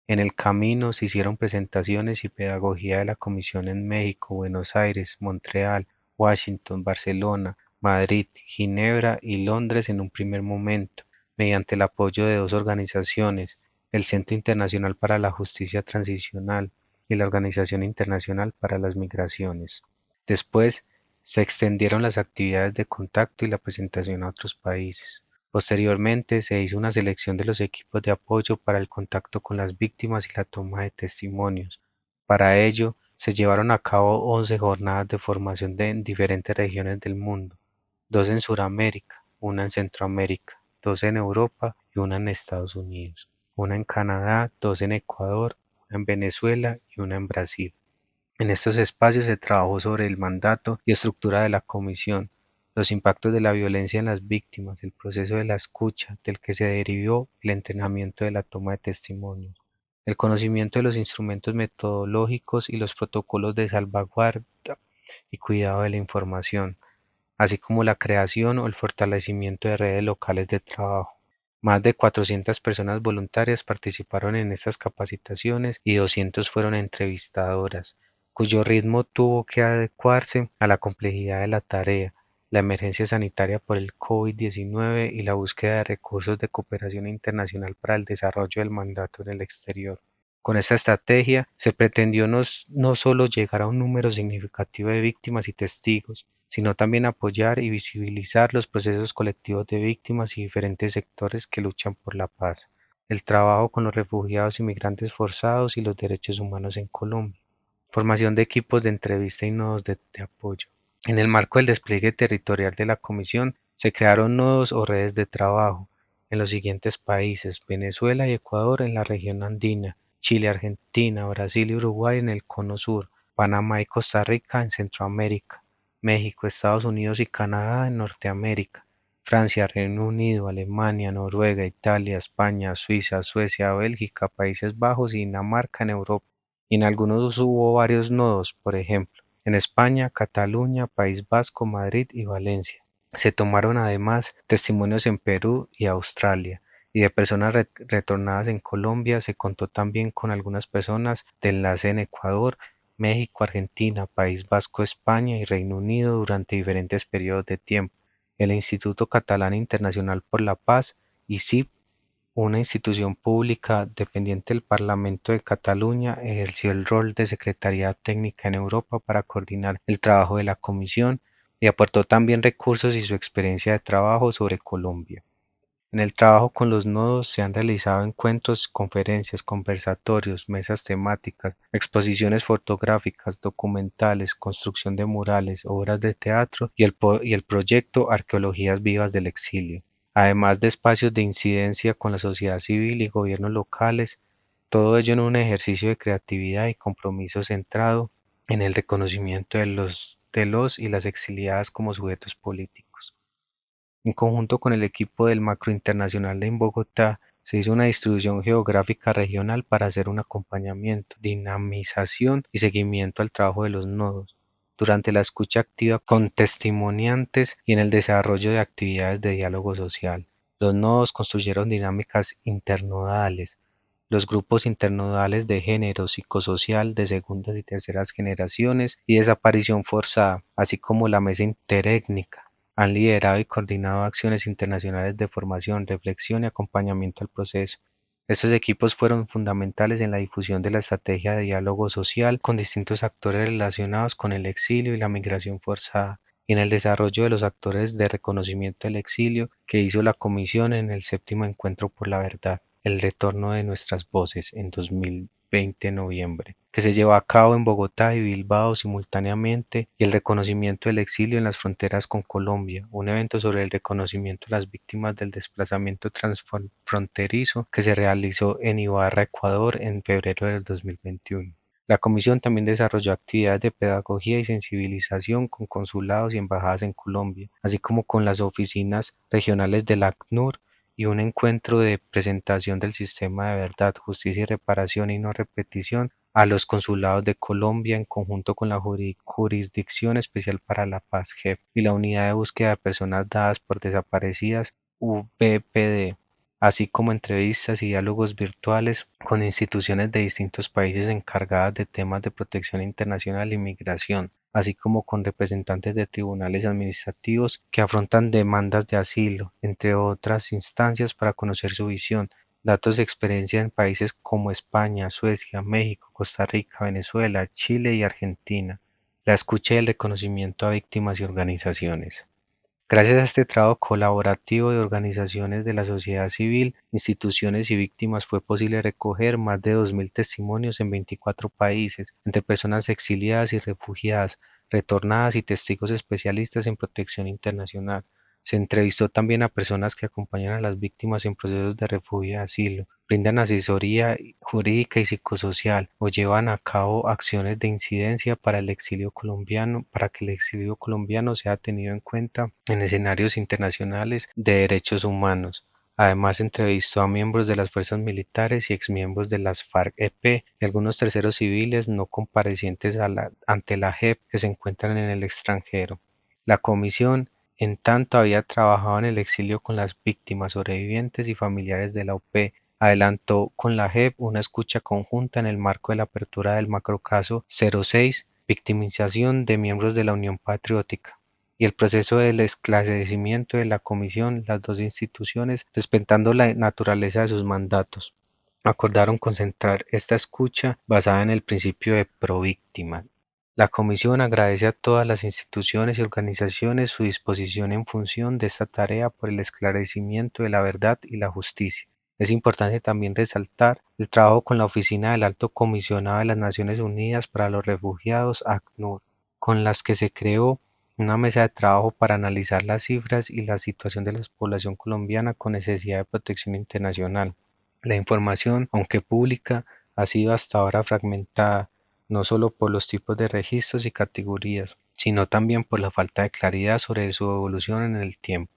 En el camino se hicieron presentaciones y pedagogía de la Comisión en México, Buenos Aires, Montreal, Washington, Barcelona, Madrid, Ginebra y Londres en un primer momento, mediante el apoyo de dos organizaciones, el Centro Internacional para la Justicia Transicional y la Organización Internacional para las Migraciones. Después, se extendieron las actividades de contacto y la presentación a otros países. Posteriormente, se hizo una selección de los equipos de apoyo para el contacto con las víctimas y la toma de testimonios. Para ello, se llevaron a cabo 11 jornadas de formación en diferentes regiones del mundo, dos en Sudamérica, una en Centroamérica, dos en Europa y una en Estados Unidos, una en Canadá, dos en Ecuador, una en Venezuela y una en Brasil. En estos espacios se trabajó sobre el mandato y estructura de la comisión, los impactos de la violencia en las víctimas, el proceso de la escucha, del que se derivó el entrenamiento de la toma de testimonios, el conocimiento de los instrumentos metodológicos y los protocolos de salvaguarda y cuidado de la información, así como la creación o el fortalecimiento de redes locales de trabajo. Más de 400 personas voluntarias participaron en estas capacitaciones y 200 fueron entrevistadoras, cuyo ritmo tuvo que adecuarse a la complejidad de la tarea, la emergencia sanitaria por el COVID-19 y la búsqueda de recursos de cooperación internacional para el desarrollo del mandato en el exterior. Con esta estrategia se pretendió no solo llegar a un número significativo de víctimas y testigos, sino también apoyar y visibilizar los procesos colectivos de víctimas y diferentes sectores que luchan por la paz, el trabajo con los refugiados y migrantes forzados y los derechos humanos en Colombia, formación de equipos de entrevista y nodos de apoyo. En el marco del despliegue territorial de la Comisión, se crearon nodos o redes de trabajo, en los siguientes países: Venezuela y Ecuador en la región andina, Chile, Argentina, Brasil y Uruguay en el cono sur, Panamá y Costa Rica en Centroamérica, México, Estados Unidos y Canadá en Norteamérica, Francia, Reino Unido, Alemania, Noruega, Italia, España, Suiza, Suecia, Bélgica, Países Bajos y Dinamarca en Europa. Y en algunos hubo varios nodos, por ejemplo, en España, Cataluña, País Vasco, Madrid y Valencia. Se tomaron además testimonios en Perú y Australia, y de personas retornadas en Colombia. Se contó también con algunas personas de enlace en Ecuador, México, Argentina, País Vasco, España y Reino Unido durante diferentes periodos de tiempo. El Instituto Catalán Internacional por la Paz, ICIP, una institución pública dependiente del Parlamento de Cataluña, ejerció el rol de Secretaría Técnica en Europa para coordinar el trabajo de la Comisión y aportó también recursos y su experiencia de trabajo sobre Colombia. En el trabajo con los nodos se han realizado encuentros, conferencias, conversatorios, mesas temáticas, exposiciones fotográficas, documentales, construcción de murales, obras de teatro y el proyecto Arqueologías Vivas del Exilio, además de espacios de incidencia con la sociedad civil y gobiernos locales, todo ello en un ejercicio de creatividad y compromiso centrado en el reconocimiento de los y las exiliadas como sujetos políticos. En conjunto con el equipo del Macro Internacional en Bogotá, se hizo una distribución geográfica regional para hacer un acompañamiento, dinamización y seguimiento al trabajo de los nodos, durante la escucha activa con testimoniantes y en el desarrollo de actividades de diálogo social. Los nodos construyeron dinámicas internodales, los grupos internodales de género psicosocial de segundas y terceras generaciones y desaparición forzada, así como la mesa interétnica, han liderado y coordinado acciones internacionales de formación, reflexión y acompañamiento al proceso. Estos equipos fueron fundamentales en la difusión de la estrategia de diálogo social con distintos actores relacionados con el exilio y la migración forzada, y en el desarrollo de los actores de reconocimiento del exilio que hizo la Comisión en el séptimo Encuentro por la Verdad, el retorno de nuestras voces en 2020 noviembre, que se llevó a cabo en Bogotá y Bilbao simultáneamente, y el reconocimiento del exilio en las fronteras con Colombia, un evento sobre el reconocimiento de las víctimas del desplazamiento transfronterizo que se realizó en Ibarra, Ecuador, en febrero del 2021. La Comisión también desarrolló actividades de pedagogía y sensibilización con consulados y embajadas en Colombia, así como con las oficinas regionales del ACNUR, y un encuentro de presentación del sistema de verdad, justicia y reparación y no repetición a los consulados de Colombia en conjunto con la Jurisdicción Especial para la Paz JEP y la Unidad de Búsqueda de Personas Dadas por Desaparecidas UBPD, así como entrevistas y diálogos virtuales con instituciones de distintos países encargadas de temas de protección internacional y migración, así como con representantes de tribunales administrativos que afrontan demandas de asilo, entre otras instancias para conocer su visión, datos de experiencia en países como España, Suecia, México, Costa Rica, Venezuela, Chile y Argentina, la escucha y el reconocimiento a víctimas y organizaciones. Gracias a este trabajo colaborativo de organizaciones de la sociedad civil, instituciones y víctimas fue posible recoger más de 2000 testimonios en 24 países, entre personas exiliadas y refugiadas, retornadas y testigos especialistas en protección internacional. Se entrevistó también a personas que acompañan a las víctimas en procesos de refugio y asilo, brindan asesoría jurídica y psicosocial o llevan a cabo acciones de incidencia para que el exilio colombiano sea tenido en cuenta en escenarios internacionales de derechos humanos. Además, entrevistó a miembros de las fuerzas militares y exmiembros de las FARC-EP y algunos terceros civiles no comparecientes ante la JEP que se encuentran en el extranjero. La comisión, en tanto, había trabajado en el exilio con las víctimas, sobrevivientes y familiares de la UP. Adelantó con la JEP una escucha conjunta en el marco de la apertura del macrocaso 06, victimización de miembros de la Unión Patriótica, y el proceso del esclarecimiento de la Comisión. Las dos instituciones, respetando la naturaleza de sus mandatos, acordaron concentrar esta escucha basada en el principio de províctima. La Comisión agradece a todas las instituciones y organizaciones su disposición en función de esta tarea por el esclarecimiento de la verdad y la justicia. Es importante también resaltar el trabajo con la Oficina del Alto Comisionado de las Naciones Unidas para los Refugiados, ACNUR, con las que se creó una mesa de trabajo para analizar las cifras y la situación de la población colombiana con necesidad de protección internacional. La información, aunque pública, ha sido hasta ahora fragmentada, no solo por los tipos de registros y categorías, sino también por la falta de claridad sobre su evolución en el tiempo.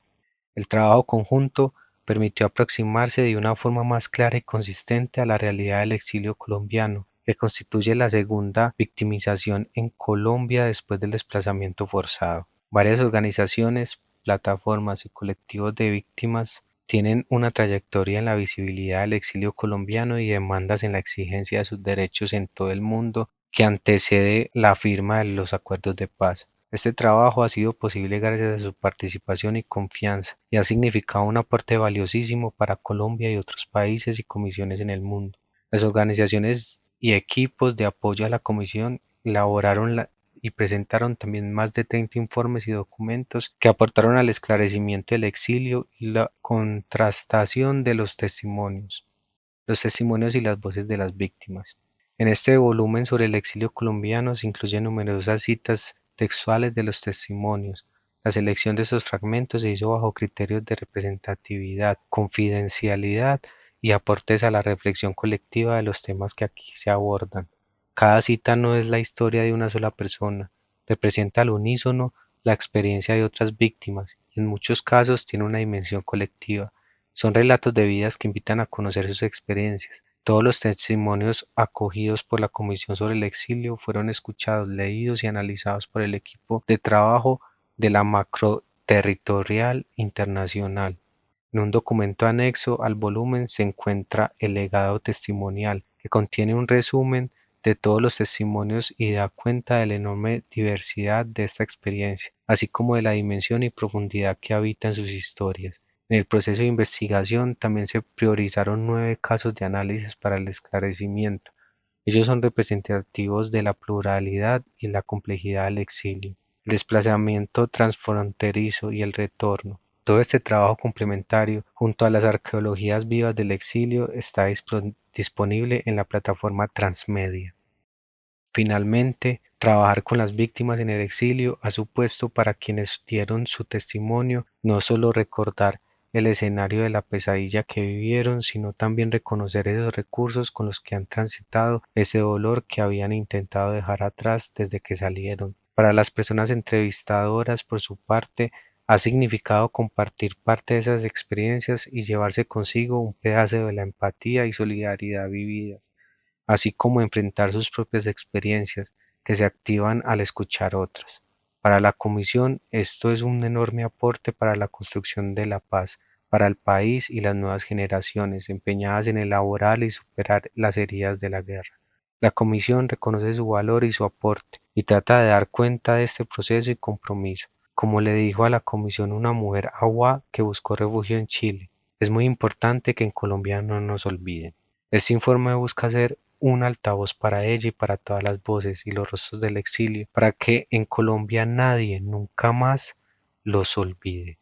El trabajo conjunto permitió aproximarse de una forma más clara y consistente a la realidad del exilio colombiano, que constituye la segunda victimización en Colombia después del desplazamiento forzado. Varias organizaciones, plataformas y colectivos de víctimas tienen una trayectoria en la visibilidad del exilio colombiano y demandas en la exigencia de sus derechos en todo el mundo que antecede la firma de los acuerdos de paz. Este trabajo ha sido posible gracias a su participación y confianza, y ha significado un aporte valiosísimo para Colombia y otros países y comisiones en el mundo. Las organizaciones y equipos de apoyo a la comisión elaboraron y presentaron también más de 30 informes y documentos que aportaron al esclarecimiento del exilio y la contrastación de los testimonios y las voces de las víctimas. En este volumen sobre el exilio colombiano se incluyen numerosas citas textuales de los testimonios. La selección de estos fragmentos se hizo bajo criterios de representatividad, confidencialidad y aportes a la reflexión colectiva de los temas que aquí se abordan. Cada cita no es la historia de una sola persona, representa al unísono la experiencia de otras víctimas y en muchos casos tiene una dimensión colectiva. Son relatos de vidas que invitan a conocer sus experiencias. Todos los testimonios acogidos por la Comisión sobre el Exilio fueron escuchados, leídos y analizados por el equipo de trabajo de la Macroterritorial Internacional. En un documento anexo al volumen se encuentra el legado testimonial, que contiene un resumen de todos los testimonios y da cuenta de la enorme diversidad de esta experiencia, así como de la dimensión y profundidad que habita en sus historias. En el proceso de investigación también se priorizaron 9 casos de análisis para el esclarecimiento. Ellos son representativos de la pluralidad y la complejidad del exilio, el desplazamiento transfronterizo y el retorno. Todo este trabajo complementario, junto a las arqueologías vivas del exilio, está disponible en la plataforma Transmedia. Finalmente, trabajar con las víctimas en el exilio ha supuesto para quienes dieron su testimonio no solo recordar el escenario de la pesadilla que vivieron, sino también reconocer esos recursos con los que han transitado ese dolor que habían intentado dejar atrás desde que salieron. Para las personas entrevistadoras, por su parte, ha significado compartir parte de esas experiencias y llevarse consigo un pedazo de la empatía y solidaridad vividas, así como enfrentar sus propias experiencias, que se activan al escuchar otras. Para la Comisión, esto es un enorme aporte para la construcción de la paz, para el país y las nuevas generaciones empeñadas en elaborar y superar las heridas de la guerra. La Comisión reconoce su valor y su aporte, y trata de dar cuenta de este proceso y compromiso. Como le dijo a la Comisión una mujer Awa que buscó refugio en Chile, es muy importante que en Colombia no nos olviden. Este informe busca ser un altavoz para ella y para todas las voces y los rostros del exilio, para que en Colombia nadie nunca más los olvide.